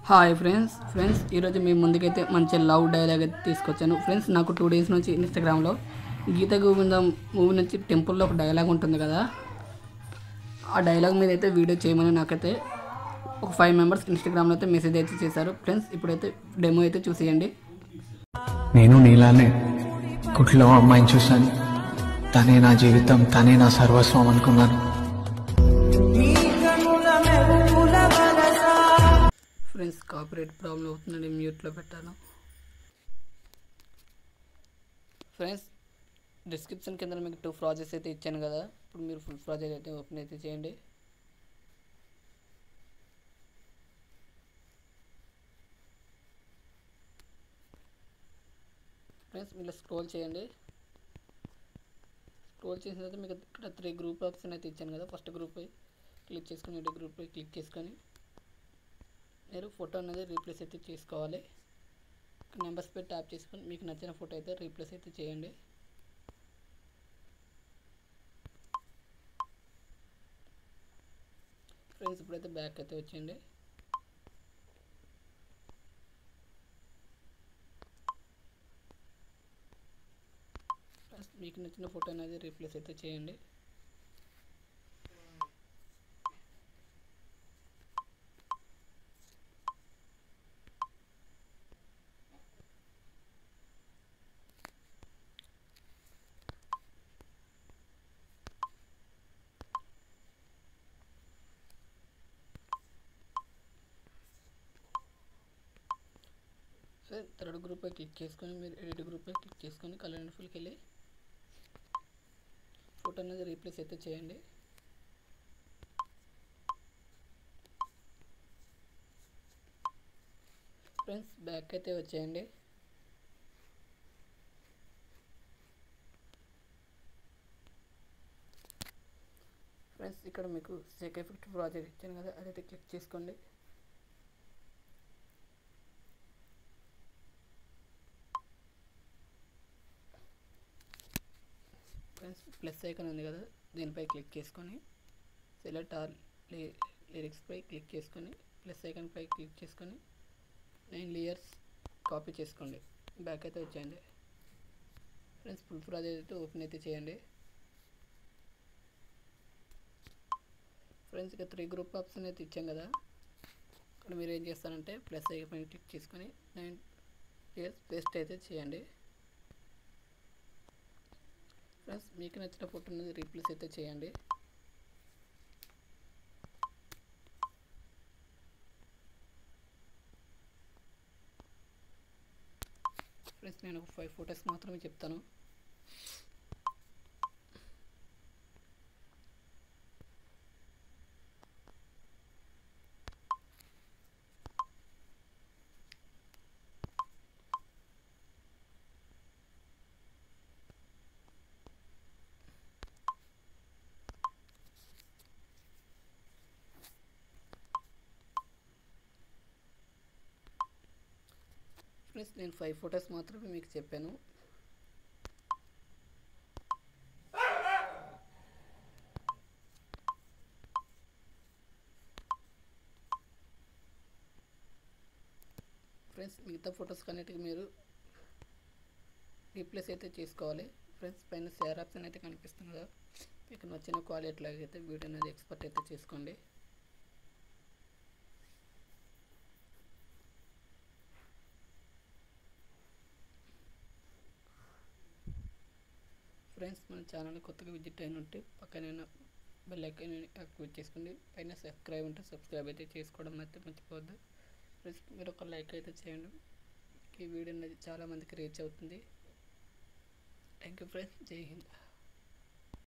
Hi friends ఈరోజు మీ ముందుకైతే మంచి లవ్ డైలాగ్ అయితే తీసుకొచ్చాను ఫ్రెండ్స్. నాకు 2 days నుంచి ఇన్స్టాగ్రామ్లో గీత గోవిందం మూవీ నుంచి టెంపుల్లో ఒక డైలాగ్ ఉంటుంది కదా, ఆ డైలాగ్ మీద అయితే వీడియో చేయమని నాకైతే ఒక 5 members ఇన్స్టాగ్రామ్లో అయితే మెసేజ్ అయితే చేశారు ఫ్రెండ్స్. ఇప్పుడైతే డెమో అయితే చూసేయండి. నేను నీలానే గుట్లో అమ్మాయిని చూశాను, తనే నా జీవితం, తనే నా సర్వస్వం అనుకున్నాను. ఫ్రెండ్స్ కాపీరైట్ ప్రాబ్లం అవుతుందండి, మ్యూట్లో పెట్టాను. ఫ్రెండ్స్ డిస్క్రిప్షన్ కింద మీకు 2 ప్రాజెక్ట్స్ అయితే ఇచ్చాను కదా, ఇప్పుడు మీరు ఫుల్ ప్రాజెక్ట్ అయితే ఓపెన్ అయితే చేయండి. ఫ్రెండ్స్ మీరు స్క్రోల్ చేయండి. స్క్రోల్ చేసిన తర్వాత మీకు ఇక్కడ 3 గ్రూప్ ఆప్షన్ అయితే ఇచ్చాను కదా, ఫస్ట్ గ్రూప్ పై క్లిక్ చేసుకొని ఇటు గ్రూప్ పై క్లిక్ చేసుకొని మీరు ఫోటో అనేది రీప్లేస్ అయితే చేసుకోవాలి. నెంబర్స్ పై ట్యాప్ చేసుకొని మీకు నచ్చిన ఫోటో అయితే రీప్లేస్ అయితే చేయండి. ఫ్రెండ్స్ ఇప్పుడైతే బ్యాక్ అయితే వచ్చేయండి. మీకు నచ్చిన ఫోటో అనేది రీప్లేస్ అయితే చేయండి. థర్డ్ గ్రూప్ పై క్లిక్ చేసుకొని మీరు ఎడిట్ గ్రూప్ పై క్లిక్ చేసుకొని కలర్ అండ్ ఫుల్కి వెళ్ళి ఫోటో అనేది రీప్లేస్ అయితే చేయండి. ఫ్రెండ్స్ బ్యాక్ అయితే వచ్చేయండి. ఫ్రెండ్స్ ఇక్కడ మీకు సేక్ ఎఫెక్ట్ ప్రాజెక్ట్ ఇచ్చాను కదా, అదైతే క్లిక్ చేసుకోండి. ఫ్రెండ్స్ ప్లస్ ఐకాన్ ఉంది కదా, దీనిపై క్లిక్ చేసుకొని సెలెక్ట్ ఆల్ లిరిక్స్ పై క్లిక్ చేసుకొని ప్లస్ ఐకాన్ పై క్లిక్ చేసుకొని 9 layers కాపీ చేసుకోండి. బ్యాక్ అయితే వచ్చేయండి. ఫ్రెండ్స్ ఫుల్ ప్రాజెక్ట్ అయితే ఓపెన్ అయితే చేయండి. ఫ్రెండ్స్ ఇక 3 గ్రూప్ ఆప్షన్ అయితే ఇచ్చాం కదా, ఇక్కడ మీరు ఏం చేస్తారంటే ప్లస్ ఐకాన్ పై క్లిక్ చేసుకొని 9 layers పేస్ట్ అయితే చేయండి. ఫ్రెండ్స్ మీకు నచ్చిన ఫోటో అనేది రీప్లేస్ అయితే చేయండి. ఫ్రెండ్స్ నేను ఒక 5 photos మాత్రమే చెప్తాను. ఫ్రెండ్స్ నేను 5 photos మాత్రమే మీకు చెప్పాను. ఫ్రెండ్స్ మిగతా ఫొటోస్ కన్నిటికి మీరు రీప్లేస్ అయితే చేసుకోవాలి. ఫ్రెండ్స్ పైన షేర్ ఆప్షన్ అయితే కనిపిస్తుంది కదా, మీకు నచ్చిన క్వాలిటీ లాగా అయితే వీడియో అనేది ఎక్స్పోర్ట్ అయితే చేసుకోండి. ఫ్రెండ్స్ మన ఛానల్ కొత్తగా విజిట్ అయినట్టు పక్కన బెల్ ఐకాన్ యాక్టివేట్ చేసుకోండి. పైన సబ్స్క్రైబ్ ఉంటే సబ్స్క్రైబ్ అయితే చేసుకోవడం అయితే మర్చిపోవద్దు. ఫ్రెండ్స్ మీరు ఒక లైక్ అయితే చేయండి, ఈ వీడియో అనేది చాలా మందికి రీచ్ అవుతుంది. థ్యాంక్ యూ ఫ్రెండ్స్, జై హింద్.